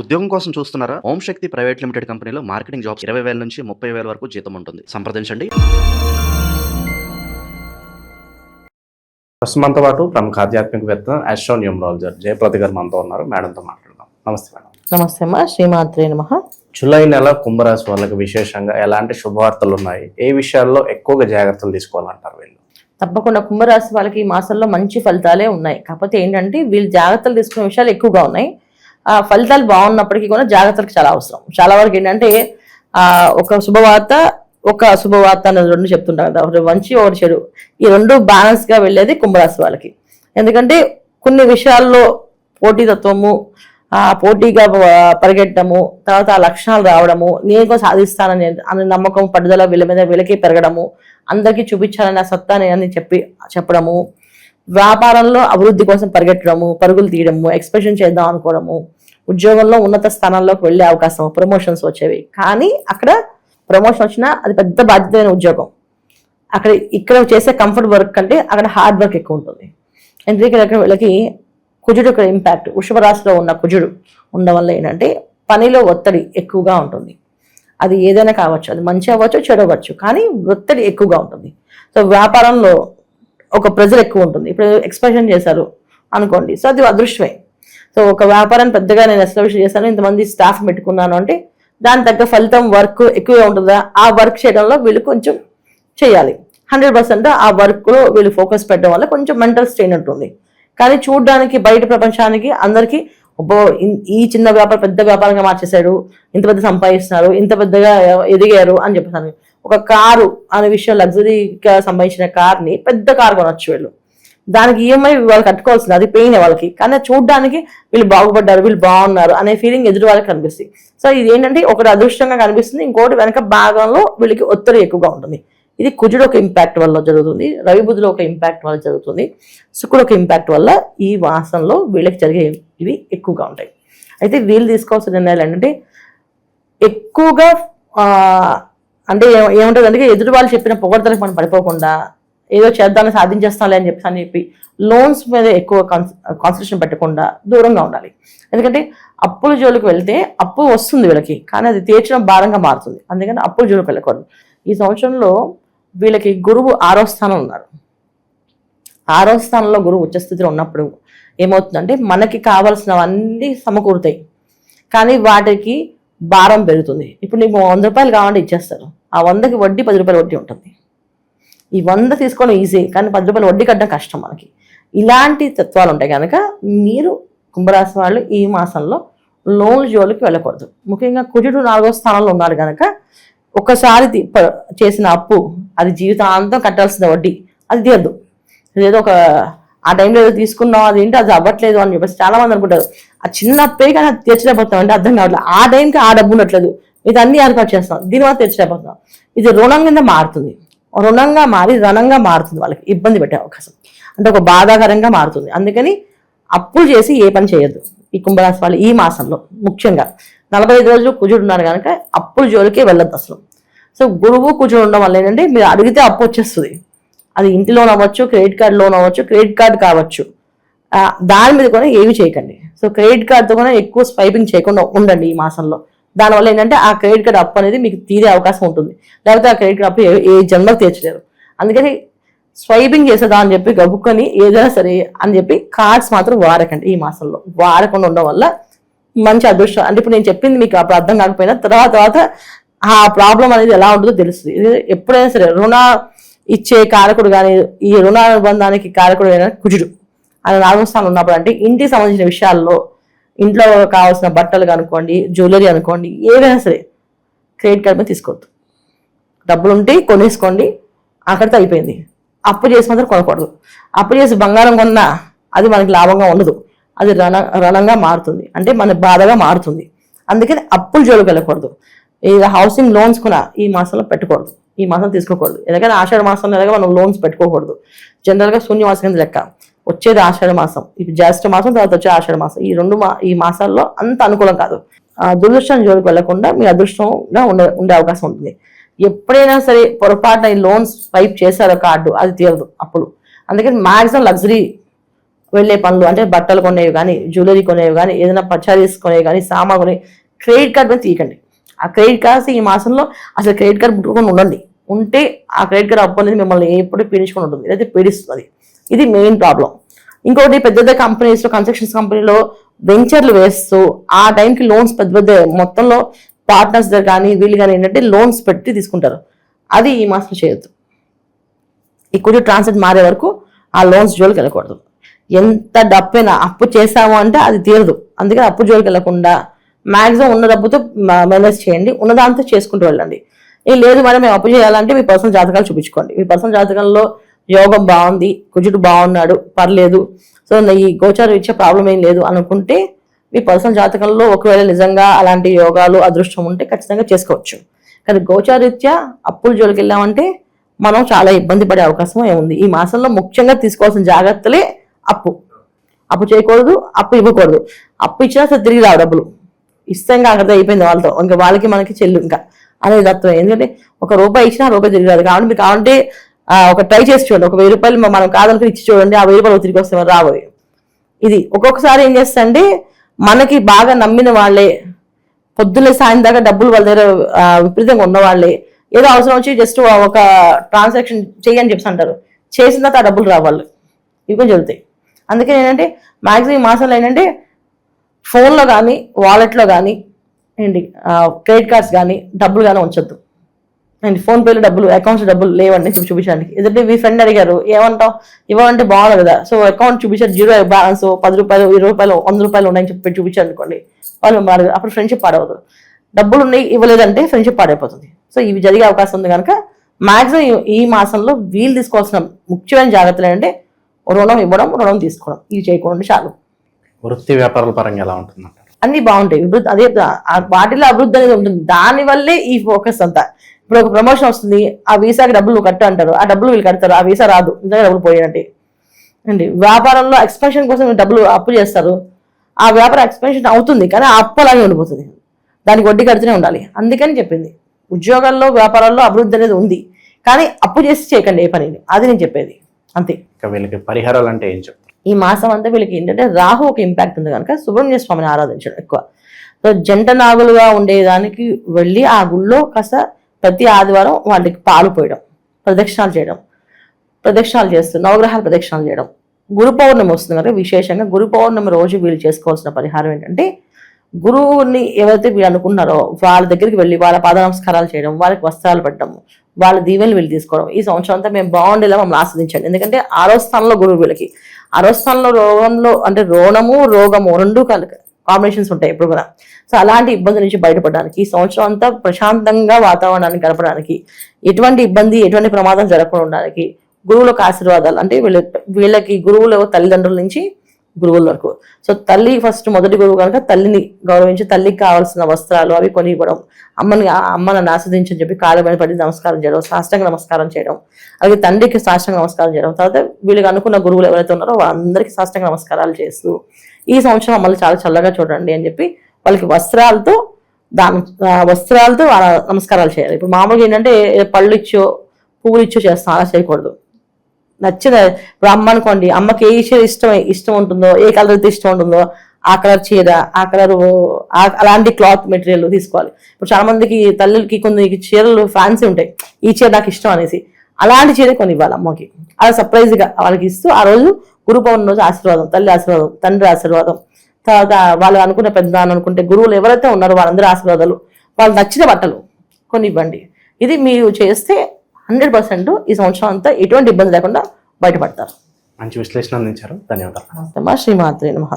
ఉద్యోగం కోసం చూస్తున్నారా? ఓం శక్తి ప్రైవేట్ లిమిటెడ్ కంపెనీలో మార్కెటింగ్ జాబ్స్ 20,000 నుంచి 30,000 వరకు జీతం ఉంటుంది. సంప్రదించండి. ప్రస్తుతం మనతో పాటు ప్రముఖ ఆధ్యాత్మికవేత్త ఆస్ట్రోన్యూమరాలజర్ జయప్రద గారు మనతో ఉన్నారు. మేడంతో మాట్లాడదాం. నమస్తే మేడం. నమస్తే అమ్మా. శ్రీమాత్రే నమః. జూలై నెల కుంభరాశి వాళ్ళకి విశేషంగా ఎలాంటి శుభవార్తలు ఉన్నాయి? ఏ విషయాల్లో ఎక్కువగా జాగ్రత్తలు తీసుకోవాలంటారు వీళ్ళు? తప్పకుండా కుంభరాశి వాళ్ళకి ఈ మాసంలో మంచి ఫలితాలే ఉన్నాయి. కాకపోతే ఏంటంటే వీళ్ళు జాగ్రత్తలు తీసుకునే విషయాలు ఎక్కువగా ఉన్నాయి. ఆ ఫలితాలు బాగున్నప్పటికీ కూడా జాగ్రత్తలకు చాలా అవసరం. చాలా వరకు ఏంటంటే ఒక శుభవార్త ఒక అశుభవార్త అనేది రెండు చెప్తుంటారు కదా, ఒకటి మంచి ఒకటి చెడు. ఈ రెండు బ్యాలెన్స్ గా వెళ్ళేది కుంభరాశి వాళ్ళకి. ఎందుకంటే కొన్ని విషయాల్లో పోటీతత్వము, పోటీగా పరిగెట్టడము, తర్వాత ఆ లక్షణాలు రావడము, నేను సాధిస్తానని అనే నమ్మకం పట్టుదల వీళ్ళ మీద వీళ్ళకి పెరగడము, అందరికీ చూపించాలని ఆ సత్తాని అని చెప్పడము, వ్యాపారంలో అభివృద్ధి కోసం పరిగెట్టడము, పరుగులు తీయడము, ఎక్స్ప్రెషన్ చేద్దాం అనుకోవడము, ఉద్యోగంలో ఉన్నత స్థానాల్లోకి వెళ్ళే అవకాశం, ప్రమోషన్స్ వచ్చేవి. కానీ అక్కడ ప్రమోషన్ వచ్చినా అది పెద్ద బాధ్యతమైన ఉద్యోగం. ఇక్కడ చేసే కంఫర్ట్ వర్క్ కంటే అక్కడ హార్డ్ వర్క్ ఎక్కువ ఉంటుంది. ఎందుకంటే అక్కడ వీళ్ళకి కుజుడు యొక్క ఇంపాక్ట్, వృషభ రాశిలో ఉన్న కుజుడు ఉండడం వల్ల ఏంటంటే పనిలో ఒత్తిడి ఎక్కువగా ఉంటుంది. అది ఏదైనా కావచ్చు, అది మంచి అవ్వచ్చు చెడు అవ్వచ్చు, కానీ ఒత్తిడి ఎక్కువగా ఉంటుంది. సో వ్యాపారంలో ఒక ప్రెజర్ ఎక్కువ ఉంటుంది. ఇప్పుడు ఎక్స్ప్రెషన్ చేశారు అనుకోండి, సో అది అదృష్టమే. సో ఒక వ్యాపారాన్ని పెద్దగా నేను ఎస్టాబ్లిష్ చేశాను, ఇంతమంది స్టాఫ్ పెట్టుకున్నాను అంటే దాని తగ్గ ఫలితం వర్క్ ఎక్కువగా ఉంటుందా? ఆ వర్క్ చేయడంలో వీళ్ళు కొంచెం చేయాలి. 100% ఆ వర్క్లో వీళ్ళు ఫోకస్ పెట్టడం వల్ల కొంచెం మెంటల్ స్ట్రెయిన్ ఉంటుంది. కానీ చూడడానికి బయట ప్రపంచానికి అందరికీ ఈ చిన్న వ్యాపారం పెద్ద వ్యాపారంగా మార్చేశాడు, ఇంత పెద్ద సంపాదిస్తున్నారు, ఇంత పెద్దగా ఎదిగారు అని చెప్పేసాను. ఒక కారు అనే విషయం, లగ్జరీగా సంబంధించిన కార్ని పెద్ద కారు కొనొచ్చు వీళ్ళు. దానికి ఈఎంఐ వాళ్ళు కట్టుకోవాల్సింది, అది పెయిన్ వాళ్ళకి. కానీ చూడడానికి వీళ్ళు బాగుపడ్డారు, వీళ్ళు బాగున్నారు అనే ఫీలింగ్ ఎదురు వాళ్ళకి కనిపిస్తుంది. సో ఇది ఏంటంటే ఒకటి అదృష్టంగా కనిపిస్తుంది, ఇంకోటి వెనక భాగంలో వీళ్ళకి ఒత్తిడి ఎక్కువగా ఉంటుంది. ఇది కుజుడు ఒక ఇంపాక్ట్ వల్ల జరుగుతుంది, రవి బుధుడు ఒక ఇంపాక్ట్ వల్ల జరుగుతుంది, శుక్రుడు ఒక ఇంపాక్ట్ వల్ల ఈ మాసంలో వీళ్ళకి జరిగే ఇవి ఎక్కువగా ఉంటాయి. అయితే వీళ్ళు తీసుకోవాల్సిన నిర్ణయాలు ఏంటంటే ఎక్కువగా అంటే ఏముంటుంది అంటే ఎదుటి వాళ్ళు చెప్పిన పొగడ్తలకు మనం పడిపోకుండా ఏదో చేద్దామని సాధించేస్తానులే అని చెప్పి లోన్స్ మీద ఎక్కువ కాన్సన్ట్రేషన్ పెట్టకుండా దూరంగా ఉండాలి. ఎందుకంటే అప్పుల జోలికి వెళ్తే అప్పు వస్తుంది వీళ్ళకి, కానీ అది తీర్చడం భారంగా మారుతుంది. అందుకని అప్పుల జోలికి వెళ్ళకూడదు. ఈ సంవత్సరంలో వీళ్ళకి గురువు 6వ స్థానం ఉన్నారు. 6వ స్థానంలో గురువు ఉచ్చస్థితిలో ఉన్నప్పుడు ఏమవుతుందంటే మనకి కావాల్సినవన్నీ సమకూరుతాయి, కానీ వాటికి భారం పెరుగుతుంది. ఇప్పుడు నీకు 100 రూపాయలు కావాలంటే ఇచ్చేస్తారు, ఆ 100కి వడ్డీ 10 రూపాయలు వడ్డీ ఉంటుంది. ఈ 100 తీసుకోవడం ఈజీ, కానీ 10 రూపాయలు వడ్డీ కట్టడం కష్టం మనకి. ఇలాంటి తత్వాలు ఉంటాయి కనుక మీరు కుంభరాశి వాళ్ళు ఈ మాసంలో లోన్ల జోలికి వెళ్ళకూడదు. ముఖ్యంగా కుజుడు 4వ స్థానంలో ఉన్నారు కనుక ఒకసారి చేసిన అప్పు అది జీవితాంతం కట్టాల్సిన వడ్డీ అది తీరదు. ఏదో ఒక ఆ టైంలో ఏదో తీసుకున్నాం అది ఏంటి అది అవ్వట్లేదు అని చెప్పేసి చాలా మంది అనుకుంటారు. ఆ చిన్న అప్పే కానీ అది తీర్చలేకపోతాం అంటే అర్థం కావట్లేదు. ఆ టైంకి ఆ డబ్బు ఉండట్లేదు, ఇది అన్ని ఏర్పాటు చేస్తాం, దీనివల్ల తీర్చలేకపోతున్నాం. ఇది రుణం కింద మారుతుంది, రుణంగా మారి రణంగా మారుతుంది, వాళ్ళకి ఇబ్బంది పెట్టే అవకాశం, అంటే ఒక బాధాకరంగా మారుతుంది. అందుకని అప్పులు చేసి ఏ పని చేయొద్దు ఈ కుంభరాశి వాళ్ళు ఈ మాసంలో. ముఖ్యంగా 45 రోజులు కుజుడు ఉన్నారు కనుక అప్పుల జోలికే వెళ్ళొద్దు అసలు. సో గురువు కుజుడు ఉండడం వల్ల ఏంటంటే మీరు అడిగితే అప్పు వచ్చేస్తుంది. అది ఇంటి లోన్ అవ్వచ్చు, క్రెడిట్ కార్డ్ లోన్ అవ్వచ్చు, క్రెడిట్ కార్డ్ కావచ్చు, దాని మీద కూడా ఏమి చేయకండి. సో క్రెడిట్ కార్డ్తో కూడా ఎక్కువ స్వైపింగ్ చేయకుండా ఉండండి ఈ మాసంలో. దానివల్ల ఏంటంటే ఆ క్రెడిట్ కార్డ్ అప్పు అనేది మీకు తీరే అవకాశం ఉంటుంది, లేకపోతే ఆ క్రెడిట్ కార్డ్ అప్పు ఏ జన్మకు తీర్చలేరు. అందుకని స్వైపింగ్ చేసేదా అని చెప్పి గబుక్కొని ఏదైనా సరే అని చెప్పి కార్డ్స్ మాత్రం వాడకండి ఈ మాసంలో. వాడకుండా ఉండడం వల్ల మంచి అదృష్టం. అంటే ఇప్పుడు నేను చెప్పింది మీకు అప్పుడు అర్థం కాకపోయినా తర్వాత ఆ ప్రాబ్లం అనేది ఎలా ఉంటుందో తెలుస్తుంది. ఎప్పుడైనా సరే రుణ ఇచ్చే కారకుడు కానీ ఈ రుణ అనుబంధానికి కారకుడు అయినా కుజుడు ఆయన 4వ స్థానంలో ఉన్నప్పుడు అంటే ఇంటికి సంబంధించిన విషయాల్లో, ఇంట్లో కావాల్సిన బట్టలు అనుకోండి, జ్యువెలరీ అనుకోండి, ఏదైనా సరే క్రెడిట్ కార్డ్ మీద తీసుకోవద్దు. డబ్బులు ఉంటే కొనేసుకోండి, అక్కడితో అయిపోయింది. అప్పు చేసి మాత్రం కొనకూడదు. అప్పు చేసి బంగారం కొన్నా అది మనకి లాభంగా ఉండదు, అది రణంగా మారుతుంది, అంటే మన బాధగా మారుతుంది. అందుకని అప్పులు జోలికి వెళ్ళకూడదు. ఏదో హౌసింగ్ లోన్స్ కూడా ఈ మాసంలో పెట్టకూడదు, ఈ మాసం తీసుకోకూడదు. ఎందుకంటే ఆషాఢ మాసంలో మనం లోన్స్ పెట్టుకోకూడదు. జనరల్గా శూన్యమాసం కింద లెక్క. వచ్చేది ఆషాఢ మాసం, ఇప్పుడు జ్యేష్ఠ మాసం, తర్వాత వచ్చే ఆషాఢ మాసం. ఈ మాసాల్లో అంత అనుకూలం కాదు. దురదృష్టం జోలికి వెళ్లకుండా మీ అదృష్టంగా ఉండే అవకాశం ఉంటుంది. ఎప్పుడైనా సరే పొరపాటున ఈ లోన్స్ స్వైప్ చేశారో కార్డు అది తీరదు అప్పుడు. అందుకని మ్యాక్సిమం లగ్జరీ వెళ్ళే పనులు అంటే బట్టలు కొనేవి కానీ, జ్యువెలరీ కొనేవి కానీ, ఏదైనా పర్చేస్ కొనేవి కానీ, సామాన్ కొనేవి, క్రెడిట్ కార్డ్ మీద తీయకండి. ఆ క్రెడిట్ కార్డ్స్ ఈ మాసంలో అసలు క్రెడిట్ కార్డ్ ముట్టుకొని ఉండండి. ఉంటే ఆ క్రెడిట్ కార్డ్ అప్పు అనేది మిమ్మల్ని ఎప్పుడు పీడించుకొని ఉంటుంది, లేదా పీడిస్తుంది. ఇది మెయిన్ ప్రాబ్లం. ఇంకోటి పెద్ద పెద్ద కంపెనీస్లో, కన్స్ట్రక్షన్స్ కంపెనీలో వెంచర్లు వేస్తూ ఆ టైంకి లోన్స్ పెద్ద పెద్ద మొత్తంలో పార్ట్నర్స్ దగ్గర కానీ వీళ్ళు కానీ ఏంటంటే లోన్స్ పెట్టి తీసుకుంటారు. అది ఈ మాసం చేయొద్దు. ఈ కొంచెం ట్రాన్సాక్షన్ మారే వరకు ఆ లోన్స్ జోలికి వెళ్ళకూడదు. ఎంత డబ్బైనా అప్పు చేసాము అంటే అది తీరదు. అందుకని అప్పు జోలికి వెళ్ళకుండా మాక్సిమం ఉన్న డబ్బుతో మేనేజ్ చేయండి, ఉన్నదాంతో చేసుకుంటూ వెళ్ళండి. లేదు మేడం మేము అప్పు చేయాలంటే మీ పర్సనల్ జాతకాలు చూపించుకోండి. మీ పర్సనల్ జాతకంలో యోగం బాగుంది, కుజుడు బాగున్నాడు, పర్లేదు, సో ఈ గోచారం ఇచ్చే ప్రాబ్లం ఏం లేదు అనుకుంటే మీ పర్సనల్ జాతకంలో ఒకవేళ నిజంగా అలాంటి యోగాలు అదృష్టం ఉంటే ఖచ్చితంగా చేసుకోవచ్చు. కానీ గోచారీత్యా అప్పుల జోలికి వెళ్ళామంటే మనం చాలా ఇబ్బంది పడే అవకాశం ఏముంది. ఈ మాసంలో ముఖ్యంగా తీసుకోవాల్సిన జాగ్రత్తలే అప్పు చేయకూడదు, అప్పు ఇవ్వకూడదు. అప్పు ఇచ్చినా సరే తిరిగి రావు డబ్బులు. ఇస్తే ఇంకా అక్కడ అయిపోయింది వాళ్ళతో, ఇంకా వాళ్ళకి మనకి చెల్లు ఇంకా అనేది తత్వం. ఎందుకంటే ఒక రూపాయి ఇచ్చినా ఆ రూపాయి తిరిగి రాదు. కాబట్టి మీకు కావాలంటే ఒక ట్రై చేసి చూడండి. ఒక 1000 రూపాయలు మనం కాదనుకుని ఇచ్చి చూడండి, ఆ 1000 రూపాయలు తిరిగి వస్తే రాబోయే. ఇది ఒక్కొక్కసారి ఏం చేస్తంటే మనకి బాగా నమ్మిన వాళ్ళే పొద్దున్నే సాయం దాకా డబ్బులు వాళ్ళ దగ్గర విపరీతంగా ఉన్న వాళ్ళే ఏదో అవసరం వచ్చి జస్ట్ ఒక ట్రాన్సాక్షన్ చేయని చెప్పి అంటారు. చేసిన తర్వాత ఆ డబ్బులు రావాలి, ఇవి జరుగుతాయి. అందుకే ఏంటంటే మ్యాక్సిమం ఈ మాసంలో ఏంటంటే ఫోన్లో కానీ, వాలెట్లో కానీ ఏంటి క్రెడిట్ కార్డ్స్ కానీ డబ్బులు కానీ ఉంచొద్దు. అండ్ ఫోన్పేలో డబ్బులు, అకౌంట్స్ డబ్బులు లేవండి చూపించడానికి. ఎందుకంటే మీ ఫ్రెండ్ అడిగారు ఏమంటావు, ఇవ్వాలంటే బాగుంది కదా. సో అకౌంట్ చూపించారు, 0 బ్యాలెన్స్, 10 రూపాయలు, 20 రూపాయలు, 100 రూపాయలు ఉన్నాయని చెప్పి చూపించారు అనుకోండి, వాళ్ళు మాడదు. అప్పుడు ఫ్రెండ్షిప్ పాడవద్దు. డబ్బులు ఉన్నాయి ఇవ్వలేదంటే ఫ్రెండ్షిప్ పాడైపోతుంది. సో ఇవి జరిగే అవకాశం ఉంది కనుక మాక్సిమం ఈ మాసంలో వీళ్ళు తీసుకోవాల్సిన ముఖ్యమైన జాగ్రత్తలు ఏంటంటే రుణం ఇవ్వడం, రుణం తీసుకోవడం, ఇవి చేయకుండా చాలు. వృత్తి వ్యాపారాల పరంగా ఎలా ఉంటుందంటారు? అన్ని బాగుంటాయి. అదే వాటిలో అభివృద్ధి అనేది ఉంటుంది. దానివల్లే ఈ ఫోకస్ అంతా. ఇప్పుడు ఒక ప్రమోషన్ వస్తుంది, ఆ వీసాకి డబ్బులు నువ్వు కట్టు అంటారు, ఆ డబ్బులు వీళ్ళు కడతారు, ఆ వీసా రాదు, నిజంగా డబ్బులు పోయినట్టే అండి. వ్యాపారంలో ఎక్స్పెన్షన్ కోసం డబ్బులు అప్పు చేస్తారు, ఆ వ్యాపారం ఎక్స్పెన్షన్ అవుతుంది కానీ ఆ అప్పు అలాగే ఉండిపోతుంది, దానికి వడ్డీ కడుతూనే ఉండాలి. అందుకని చెప్పింది ఉద్యోగాల్లో, వ్యాపారాల్లో అభివృద్ధి అనేది ఉంది కానీ అప్పు చేసి చేయకండి ఏ పనిని, అది నేను చెప్పేది అంతే. వీళ్ళకి పరిహారాలు అంటే ఏం చెప్తారు? ఈ మాసం అంతా వీళ్ళకి ఏంటంటే రాహు ఒక ఇంపాక్ట్ ఉంది కనుక సుబ్రహ్మణ్య స్వామిని ఆరాధించడం ఎక్కువ. సో జంట నాగులుగా ఉండేదానికి వెళ్ళి ఆ గుళ్ళో కాస్త ప్రతి ఆదివారం వాళ్ళకి పాలు పోయడం, ప్రదక్షిణాలు చేయడం, ప్రదక్షిణాలు చేస్తూ నవగ్రహాల ప్రదక్షిణాలు చేయడం. గురు పౌర్ణమి వస్తుంది కనుక విశేషంగా గురు పౌర్ణమి రోజు వీళ్ళు చేసుకోవాల్సిన పరిహారం ఏంటంటే గురువుని ఎవరైతే వీళ్ళు అనుకున్నారో వాళ్ళ దగ్గరికి వెళ్ళి వాళ్ళ పాద నమస్కారాలు చేయడం, వాళ్ళకి వస్త్రాలు పెట్టడం, వాళ్ళ దీవెనలు వీళ్ళు తీసుకోవడం. ఈ సంవత్సరం అంతా మేము బాగుండేలా మమ్మల్ని ఆస్వాదించండి. ఎందుకంటే 6వ స్థానంలో గురువు వీళ్ళకి. 6వ స్థానంలో రోగంలో అంటే రోణము, రోగము రెండు కాంబినేషన్స్ ఉంటాయి ఎప్పుడు కూడా. సో అలాంటి ఇబ్బంది నుంచి బయటపడడానికి ఈ సంవత్సరం అంతా ప్రశాంతంగా వాతావరణాన్ని గడపడానికి, ఎటువంటి ఇబ్బంది, ఎటువంటి ప్రమాదం జరగకుండా ఉండడానికి గురువులకు ఆశీర్వాదాలు అంటే వీళ్ళకి గురువులు తల్లిదండ్రుల నుంచి గురువుల వరకు. సో తల్లి ఫస్ట్ మొదటి గురువు కనుక తల్లిని గౌరవించి తల్లికి కావాల్సిన వస్త్రాలు అవి కొని ఇవ్వడం, అమ్మని ఆస్వాదించని చెప్పి కాళ్ళ మీద పడి నమస్కారం చేయడం, సాష్టాంగ నమస్కారం చేయడం, అలాగే తండ్రికి సాష్టాంగ నమస్కారం చేయడం, తర్వాత వీళ్ళకి అనుకున్న గురువులు ఎవరైతే ఉన్నారో వాళ్ళందరికీ సాష్టాంగ నమస్కారాలు చేస్తూ ఈ సంవత్సరం మమ్మల్ని చాలా చల్లగా చూడండి అని చెప్పి వాళ్ళకి వస్త్రాలతో వాళ్ళ నమస్కారాలు చేయాలి. ఇప్పుడు మామూలుగా ఏంటంటే పళ్ళు ఇచ్చో పువ్వులు ఇచ్చో చేస్తాం, అలా చేయకూడదు. నచ్చిన ఇప్పుడు అమ్మ అనుకోండి, అమ్మకి ఏ చీర ఇష్టం ఉంటుందో, ఏ కలర్ అయితే ఇష్టం ఉంటుందో ఆ కలర్ చీర, ఆ కలర్ అలాంటి క్లాత్ మెటీరియల్ తీసుకోవాలి. ఇప్పుడు చాలా మందికి తల్లులకి కొన్ని చీరలు ఫ్యాన్సీ ఉంటాయి, ఈ చీర నాకు ఇష్టం అనేసి అలాంటి చీర కొని ఇవ్వాలి అమ్మకి. అలా సర్ప్రైజ్ గా వాళ్ళకి ఇస్తూ ఆ రోజు గురు పౌర్ణమి రోజు ఆశీర్వాదం, తల్లి ఆశీర్వాదం, తండ్రి ఆశీర్వాదం, తర్వాత వాళ్ళు అనుకున్న పెద్ద అనుకుంటే గురువులు ఎవరైతే ఉన్నారో వాళ్ళందరూ ఆశీర్వాదాలు, వాళ్ళు నచ్చిన బట్టలు కొన్ని ఇవ్వండి. ఇది మీరు చేస్తే 100% ఈ సంవత్సరం అంతా ఎటువంటి ఇబ్బంది లేకుండా బయటపడతారు. మంచి విశ్లేషణ అందించారు, ధన్యవాదాలు. శ్రీమాత్రే నమః.